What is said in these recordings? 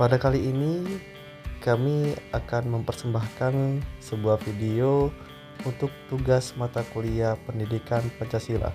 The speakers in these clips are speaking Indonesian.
Pada kali ini kami akan mempersembahkan sebuah video untuk tugas mata kuliah Pendidikan Pancasila.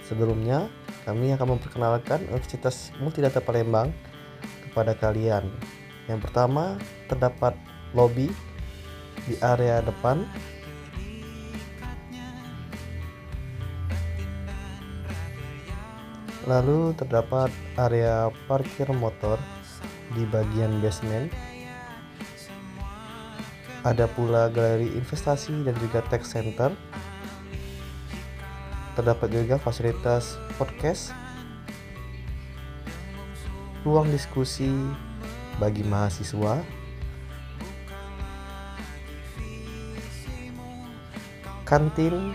Sebelumnya, kami akan memperkenalkan Universitas Multidata Palembang kepada kalian. Yang pertama, terdapat lobi di area depan. Lalu terdapat area parkir motor di bagian basement. Ada pula galeri investasi dan juga tech center. Terdapat juga fasilitas podcast, ruang diskusi bagi mahasiswa, kantin,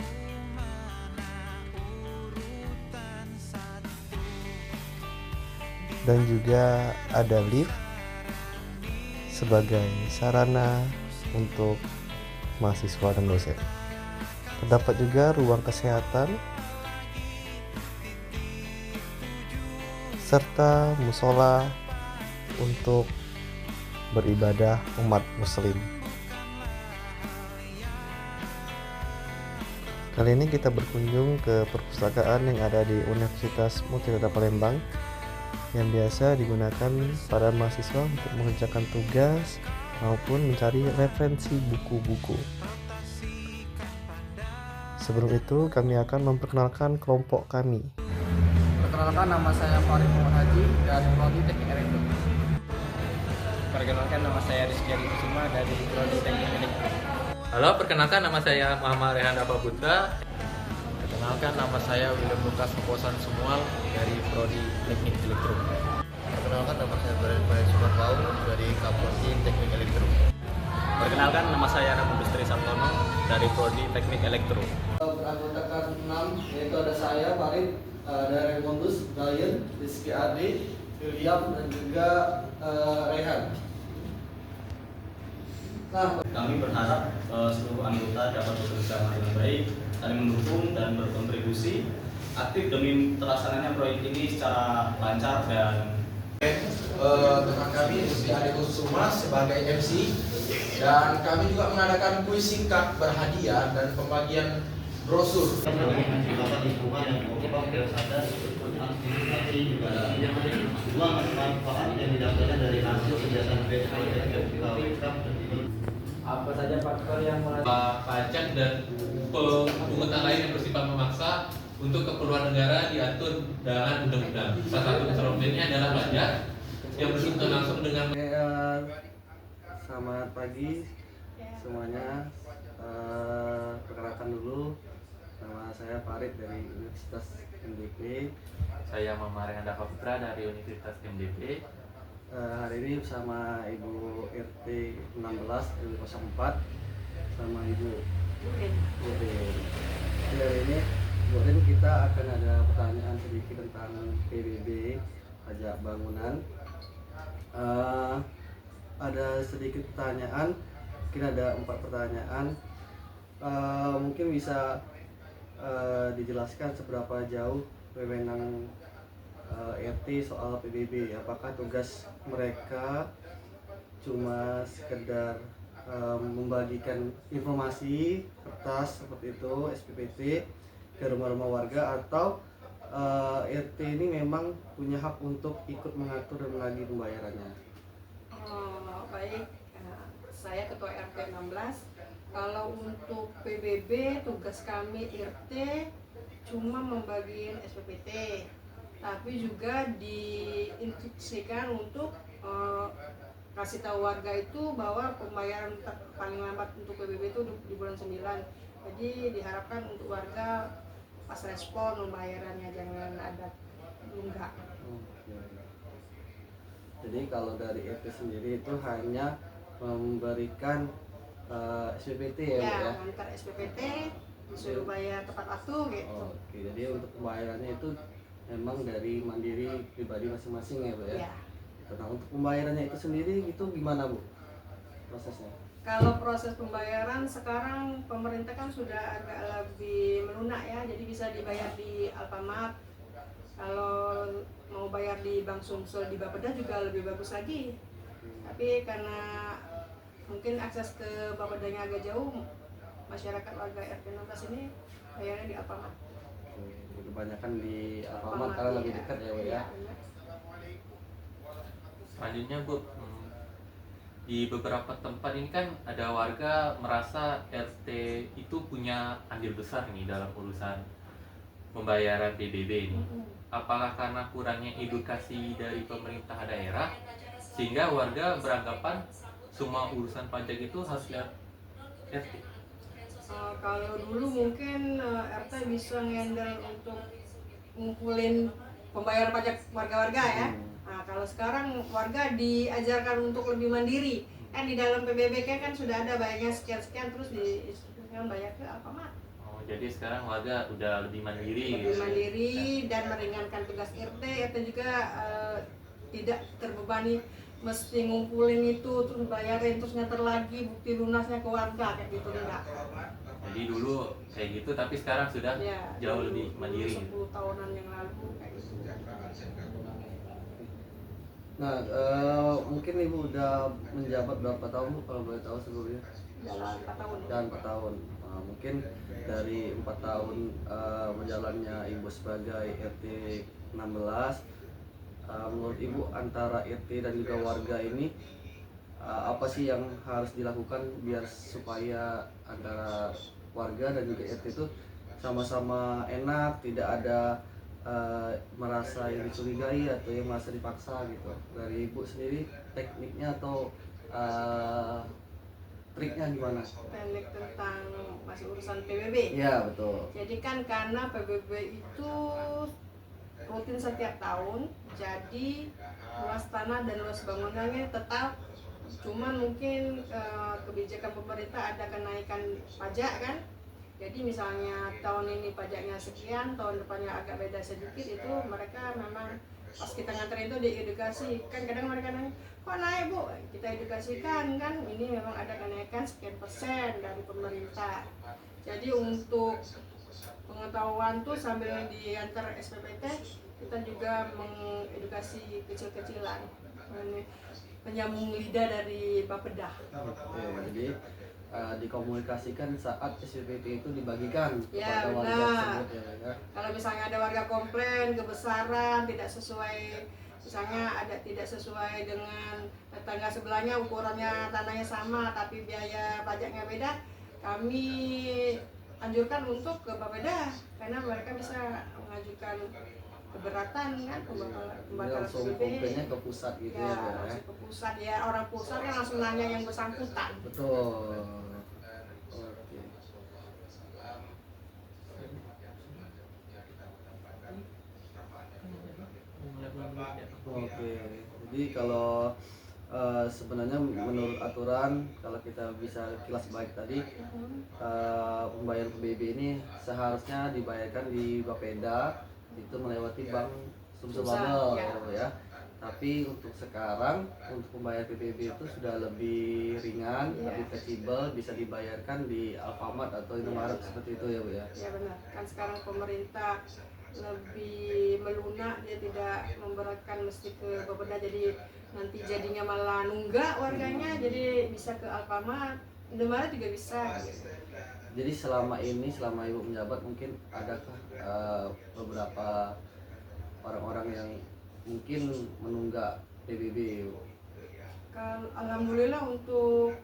dan juga ada lift sebagai sarana untuk mahasiswa dan dosen. Terdapat juga ruang kesehatan serta musola untuk beribadah umat muslim. Kali ini kita berkunjung ke perpustakaan yang ada di Universitas Multidata Palembang yang biasa digunakan para mahasiswa untuk mengerjakan tugas maupun mencari referensi buku-buku. Sebelum itu, kami akan memperkenalkan kelompok kami. Perkenalkan, nama saya Farid Muhammad Haji dari Prodi Teknik Elektro. Perkenalkan, nama saya Rizky Adi Kusuma dari Prodi Teknik Elektro. Halo, perkenalkan nama saya Muhammad Rehan Dava Putra. Perkenalkan, nama saya William Lukas Keposan Sumual dari Prodi Teknik Elektro. Perkenalkan, nama saya Brian Sumarpau dari Kaprodi Teknik Elektro. Perkenalkan, nama saya Ramu Bestri Sartono dari Prodi Teknik Elektro. Beranggotakan 6, yaitu ada saya Farid dari Mondus, Brian, Rizky Adi, William, dan juga Rehan. Kami berharap seluruh anggota dapat bekerja dengan baik, saling mendukung dan berkontribusi aktif demi terlaksananya proyek ini secara lancar dan Teman kami Rizky Adi Kusuma sebagai MC, dan kami juga mengadakan kuis singkat berhadiah dan pembagian brosur. Apa saja faktor yang Pajak dan pungutan lain yang bersifat memaksa untuk keperluan negara diatur dalam undang-undang. Salah satu instrumennya adalah pajak yang berhubungan langsung dengan Selamat pagi semuanya. Perkenalkan dulu, nama saya Farid dari Universitas MDP. saya Muhammad Rehan Dava Putra dari Universitas MDP. Hari ini bersama Ibu RT 16 RW 04 sama Ibu Udin. Hari ini Bu Udin, kita akan ada pertanyaan sedikit tentang PBB, pajak bangunan. Ada sedikit pertanyaan, mungkin ada 4 pertanyaan. Mungkin bisa dijelaskan seberapa jauh wewenang RT soal PBB. Apakah tugas mereka cuma sekedar membagikan informasi kertas seperti itu SPPT ke rumah-rumah warga, atau RT ini memang punya hak untuk ikut mengatur dan menagih pembayarannya? Baik, saya Ketua RT 16. Kalau untuk PBB, tugas kami RT cuma membagiin SPPT, tapi juga diinstruksikan untuk kasih tahu warga itu bahwa pembayaran paling lambat untuk PBB itu di bulan 9. Jadi diharapkan untuk warga pas respon pembayarannya, jangan ada nunggak. Jadi kalau dari RT sendiri itu hanya memberikan SPPT ya, Bu ya? Antar SPPT disuruh bayar tepat waktu gitu. Oke, jadi untuk pembayarannya itu memang dari mandiri pribadi masing-masing ya, Bu ya? Ya. Nah, untuk pembayarannya itu sendiri itu gimana, Bu, prosesnya? Kalau proses pembayaran sekarang pemerintah kan sudah agak lebih melunak ya, jadi bisa dibayar di Alfamart. Kalau mau bayar di Bank Sumsel di Bapeda juga lebih bagus lagi. Tapi karena mungkin akses ke Bapedanya agak jauh, masyarakat warga RT 16 ini bayarnya di Alfamart. Kebanyakan di Alfamart karena lebih dekat ya Bu ya. Benar. Selanjutnya Bu, di beberapa tempat ini kan ada warga merasa RT itu punya andil besar nih dalam urusan pembayaran PBB ini. Apakah karena kurangnya edukasi dari pemerintah daerah sehingga warga beranggapan semua urusan pajak itu harus lihat RT? Kalau dulu mungkin RT bisa ngendel untuk ngumpulin pembayaran pajak warga-warga ya. Nah, kalau sekarang warga diajarkan untuk lebih mandiri. Kan di dalam PBB kan sudah ada bayarnya sekian-sekian terus diinstruksikan bayar ke Alfamart. Oh, jadi sekarang warga udah lebih mandiri. Lebih mandiri dan meringankan tugas RT. RT juga tidak terbebani mesti ngumpulin itu terus bayarin terus nganter lagi bukti lunasnya ke warga kayak gitu enggak. Jadi dulu kayak gitu tapi sekarang sudah Ya, jauh lebih mandiri. 10 tahunan yang lalu kayak gitu. Nah, mungkin Ibu udah menjabat berapa tahun Bu kalau boleh tahu sebelumnya? Jalan 4 tahun. Dan 4 tahun. Nah, mungkin dari 4 tahun berjalannya Ibu sebagai RT 16, menurut Ibu antara RT dan juga warga ini apa sih yang harus dilakukan biar supaya antara warga dan juga RT itu sama-sama enak, tidak ada merasa yang dicurigai atau yang merasa dipaksa gitu. Dari Ibu sendiri tekniknya atau triknya gimana? Teknik tentang masih urusan PBB. Ya betul. Jadi kan karena PBB itu rutin setiap tahun, jadi luas tanah dan luas bangunannya tetap. Cuman mungkin kebijakan pemerintah ada kenaikan pajak kan. Jadi misalnya tahun ini pajaknya sekian, tahun depannya agak beda sedikit, itu mereka memang pas kita nganterin itu diedukasi. Kan kadang mereka nanya, kok naik Bu? Kita edukasikan kan, ini memang ada kenaikan sekian persen dari pemerintah. Jadi untuk pengetahuan tuh sambil diantar SPPT, kita juga mengedukasi kecil-kecilan, penyambung lidah dari Bapeda. Oke, jadi dikomunikasikan saat SPPT itu dibagikan Ya, kepada warga benar. tersebut ya. Kalau misalnya ada warga komplain kebesaran tidak sesuai, misalnya ada tidak sesuai dengan tetangga sebelahnya, ukurannya tanahnya sama tapi biaya pajaknya beda, kami anjurkan untuk ke Bapeda karena mereka bisa mengajukan keberatan kan Jadi pembatalan langsung PBB. komplainnya ke pusat gitu Ya, ya, Bu, ya. langsung ke pusat ya, orang pusat kan langsung nanya yang bersangkutan. Betul. Oke. Oke. Jadi kalau sebenarnya menurut aturan kalau kita bisa kilas balik tadi pembayaran PBB ini seharusnya dibayarkan di Bapeda itu melewati bank Sumsel ya. Tapi untuk sekarang untuk pembayaran PBB itu sudah lebih ringan, lebih fleksibel, bisa dibayarkan di Alfamart atau Indomaret seperti itu ya Bu ya. Ya benar, kan sekarang pemerintah lebih melunak, dia tidak memberatkan mesti ke Bapeda, jadi nanti jadinya malah nunggak warganya, jadi bisa ke Alfamart, Indomaret juga bisa. Jadi selama ini, selama Ibu menjabat mungkin adakah beberapa orang-orang yang mungkin menunggak PBB? Kalau alhamdulillah untuk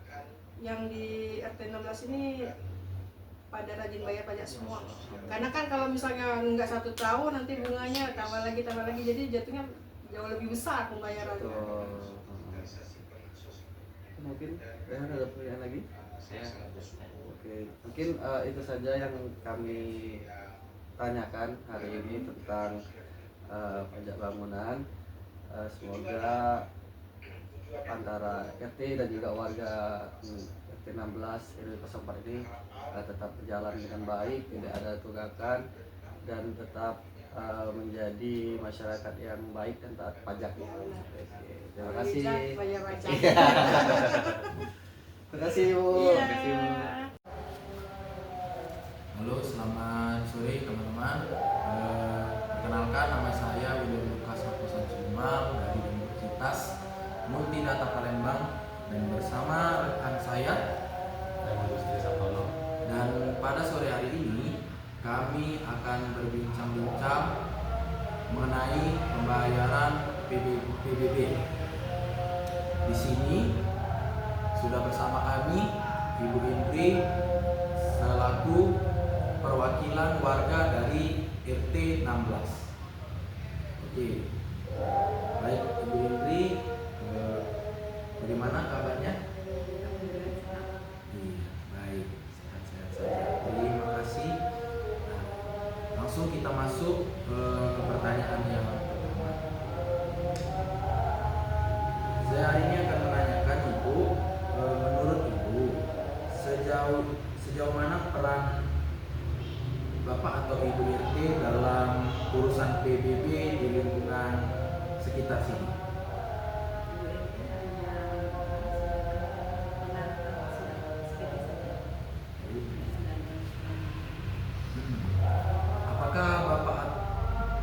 yang di RT 16 ini pada rajin bayar pajak semua. Karena kan kalau misalnya nunggak 1 tahun nanti bunganya tambah lagi, jadi jatuhnya jauh lebih besar pembayarannya. Mungkin ada pertanyaan lagi? Saya Oke, mungkin itu saja yang kami tanyakan hari ini tentang pajak bangunan. Semoga antara RT dan juga warga RT 16 RW 04 ini tetap berjalan dengan baik, tidak ada tunggakan dan tetap menjadi masyarakat yang baik dan taat pajak. Terima kasih. Bayar pajak. Terima kasih Bu. Iya. Terima kasih Bu. Halo, selamat sore teman-teman. Perkenalkan nama saya William Lukas Sapusan Sumal dari Universitas Multidata Palembang, dan bersama rekan saya. Dan pada sore hari ini kami akan berbincang-bincang mengenai pembayaran PBB. Di sini sudah bersama kami Ibu Indri selaku perwakilan warga dari RT 16. Oke. Baik Ibu Indri, bagaimana kabarnya? Iya, baik, sehat-sehat saja. Terima kasih. Nah, langsung kita masuk ke pertanyaan yang pertama. Saya hari ini akan menanyakan Ibu, menurut Ibu, sejauh mana peran Bapak atau Ibu RT dalam urusan PBB di lingkungan sekitar sini?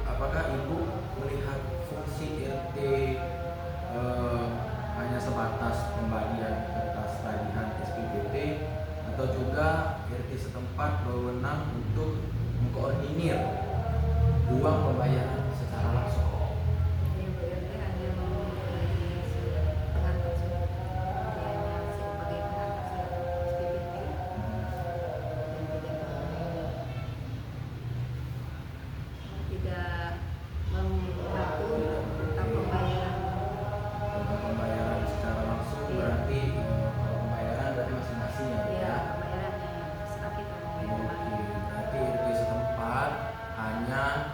Apakah Ibu melihat fungsi RT hanya sebatas pembagian kertas tagihan SPPT, atau juga RT setempat berwenang untuk mengkoordinir uang pembayaran secara langsung?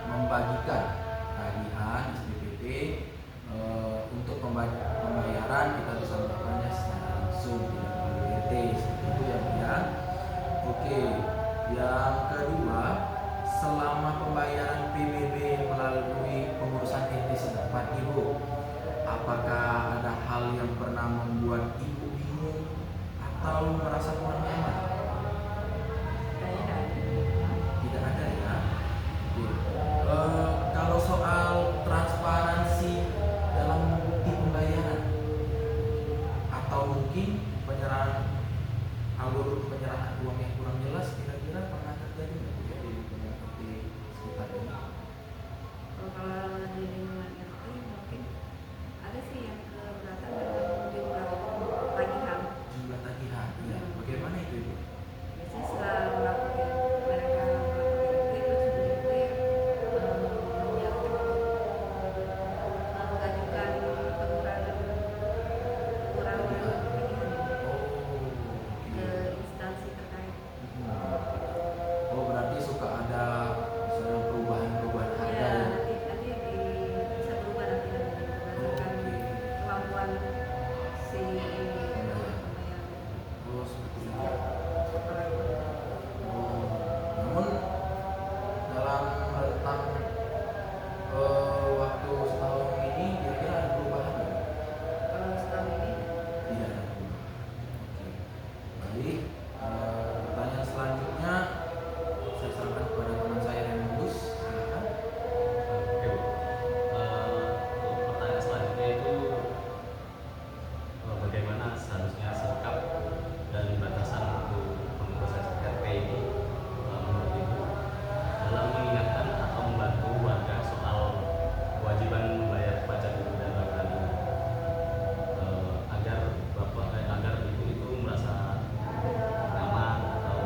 Membagikan tagihan SPPT untuk pembayaran kita bisa melakukannya secara langsung, tidak melalui RT, seperti itu ya Bu ya. Oke, yang kedua, selama pembayaran PBB melalui pengurusan RT setempat Ibu, apakah ada hal yang pernah membuat Ibu bingung atau merasa kurang nyaman? Tidak ada ya. Kalau soal transparansi dalam bukti pembayaran atau mungkin alur penyerahan uang yang kurang jelas, kira-kira pernah terjadi nggak Bu di lingkungan RT sekitar ini? Kalau di lingkungan RT mungkin ada sih yang keberatan dalam jumlah tagihan. Jumlah tagihan, iya. Bagaimana itu Ibu? Biasanya setelah melakukan mereka itu mengajukan pengurangan tagihan ke instansi terkait. Oh, berarti suka ada misalnya perubahan harga Ya, ya? nanti bisa berubah nanti berdasarkan kemampuan si pembayar. Oh, seperti itu. Oh, namun dalam rentang waktu setahun ini kira-kira ada perubahan nggak? Kalau setahun ini Tidak ada perubahan. Oke. Baik, pertanyaan selanjutnya saya serahkan kepada teman saya Remus. Silakan. Oke, Bu. Untuk pertanyaan selanjutnya itu bagaimana seharusnya sikap dan batasan untuk pengurus RT ini menurut Ibu dalam mengingatkan atau membantu warga soal kewajiban membayar pajak ibu dan bapak ini, agar ibu itu merasa nyaman atau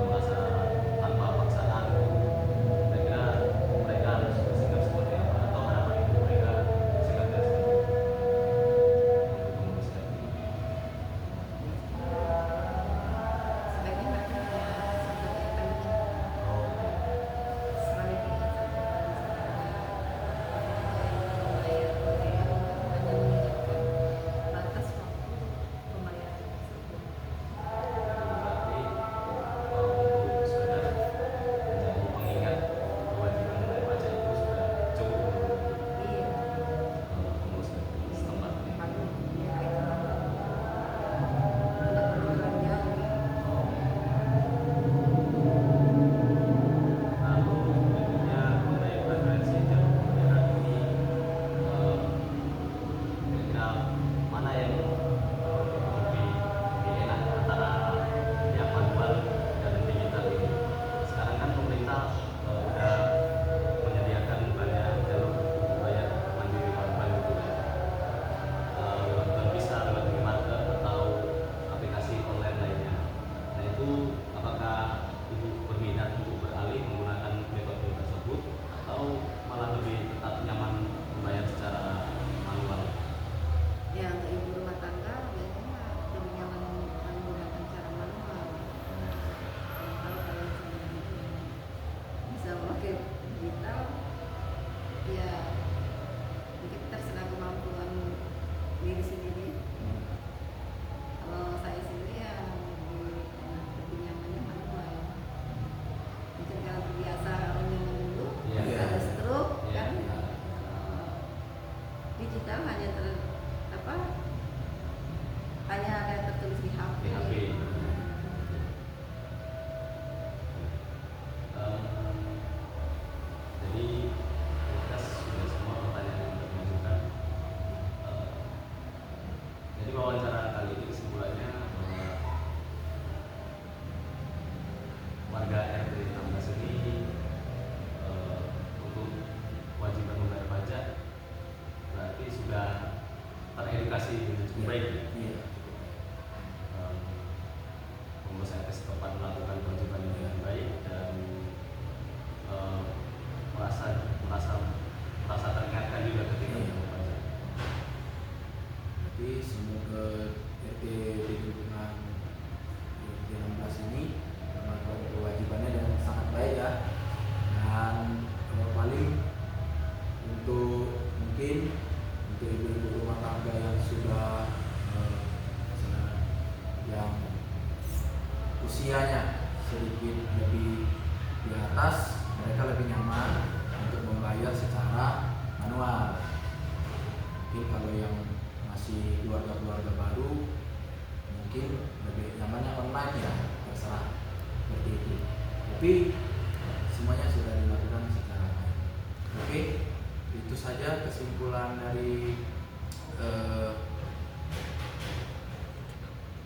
merasa tanpa paksaan. Kira-kira mereka harus bersikap seperti apa, atau harapan ibu mereka sikapnya seperti apa untuk pengurus RT ini? sebaiknya mereka punya sikap yang penting selalu diingatkan membayar PBB hanya mengingatkan batas waktu pembayaran tersebut. Berarti untuk sekedar menjadi pengingat kewajiban membayar pajak itu sudah cukup untuk Iya, pengurus setempat. kalau mereka itu tidak perlu terlalu jauh ya. Lalu berikutnya mengenai preferensi jalur pembayaran ini, kira-kira wawancara kali ini kesimpulannya bahwa warga RT 16 ini untuk kewajiban membayar pajak berarti sudah teredukasi dengan cukup baik. Iya. Pengusaha setempat melakukan kewajiban dengan baik dan merasa teringatkan juga ketika membayar pajak. Jadi semoga RT di lingkungan RT 16 ini melakukan kewajibannya dengan sangat baik ya. Dan paling untuk mungkin untuk ibu-ibu rumah tangga yang sudah yang usianya sedikit lebih di atas, mereka lebih nyaman untuk membayar secara manual. Mungkin kalau yang masih keluarga-keluarga baru mungkin lebih nyamannya online ya, terserah seperti itu. Tapi semuanya sudah dilakukan secara baik. Oke, itu saja kesimpulan dari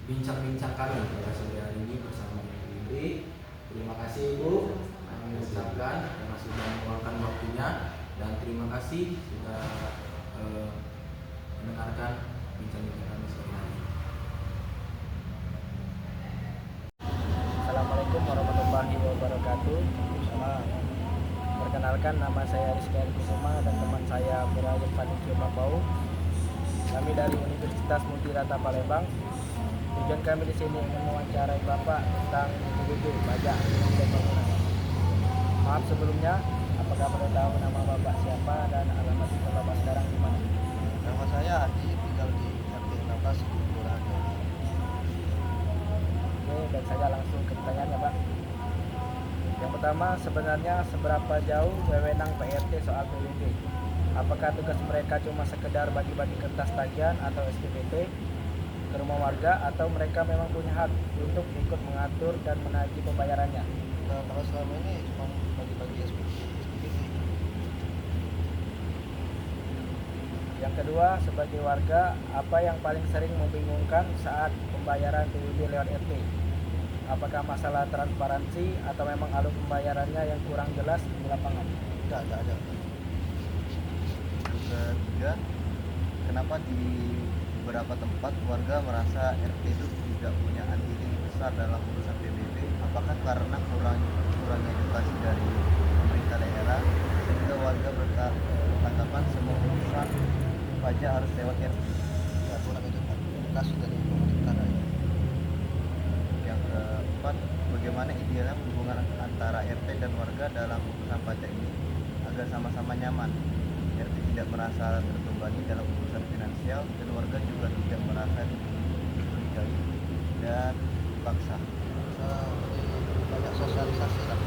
bincang-bincang kami pada sore hari ini bersama Ibu Indri. Terima kasih Ibu, kami ucapkan karena sudah meluangkan waktunya, dan terima kasih sudah mendengarkan bincang-bincang kami sore hari ini. Assalamualaikum warahmatullahi wabarakatuh. Perkenalkan, nama saya Rizky Kusuma dan teman saya Mirayu Panikio Mapau. Kami dari Universitas Multirata Palembang. Tujuan kami di sini ingin mewawancarai Bapak tentang PBB, pajak dan bangunan. Maaf sebelumnya, apakah boleh tahu nama Bapak siapa dan alamat tinggal Bapak sekarang di mana? Nama saya Adi, tinggal di RT 16 Kelurahan Doli. Oke, dan saya langsung ke pertanyaan ya Pak. Yang pertama, sebenarnya seberapa jauh wewenang PRT soal PBB? Apakah tugas mereka cuma sekedar bagi-bagi kertas tagihan atau SPPT ke rumah warga, atau mereka memang punya hak untuk ikut mengatur dan menagih pembayarannya? Nah, kalau selama ini cuma bagi-bagi SPPT. Yang kedua, sebagai warga, apa yang paling sering membingungkan saat pembayaran PBB lewat RT? Apakah masalah transparansi atau memang alur pembayarannya yang kurang jelas di lapangan? Tidak ada. Ketiga, kenapa di beberapa tempat warga merasa RT itu tidak punya andil yang besar dalam urusan PBB? Apakah karena kurangnya edukasi dari pemerintah daerah, sehingga warga beranggapan semua urusan pajak harus lewat RT? Ya, kurang edukasi dari pemerintah daerah. Yang keempat, bagaimana idealnya hubungan antara RT dan warga dalam urusan pajak ini agar sama-sama nyaman? RT tidak merasa terbebani dalam urusan finansial dan warga juga tidak merasa dicurigai dan dipaksa. Banyak sosialisasi lah.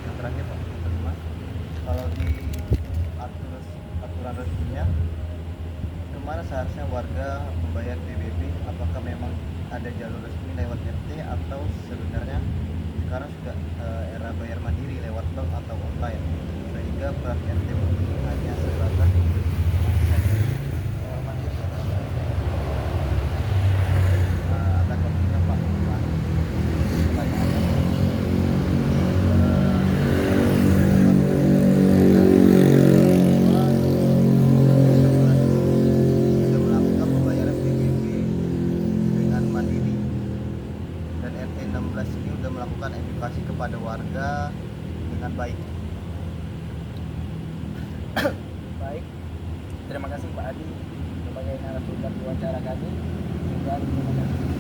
Yang terakhir Pak, yang kelima, kalau di aturan resminya kemana seharusnya warga membayar PBB? Apakah memang ada jalur resmi lewat RT atau sebenarnya sekarang sudah era bayar mandiri lewat bank atau online, sehingga peran RT ini hanya sebatas mandiri saja. Akan waktunya Pak. Sudah melakukan pembayaran PBB dengan mandiri, dan RT 16 ini sudah melakukan edukasi kepada warga dengan baik. Baik, terima kasih Pak Adi sebagai narasumber wawancara kami. Terima kasih.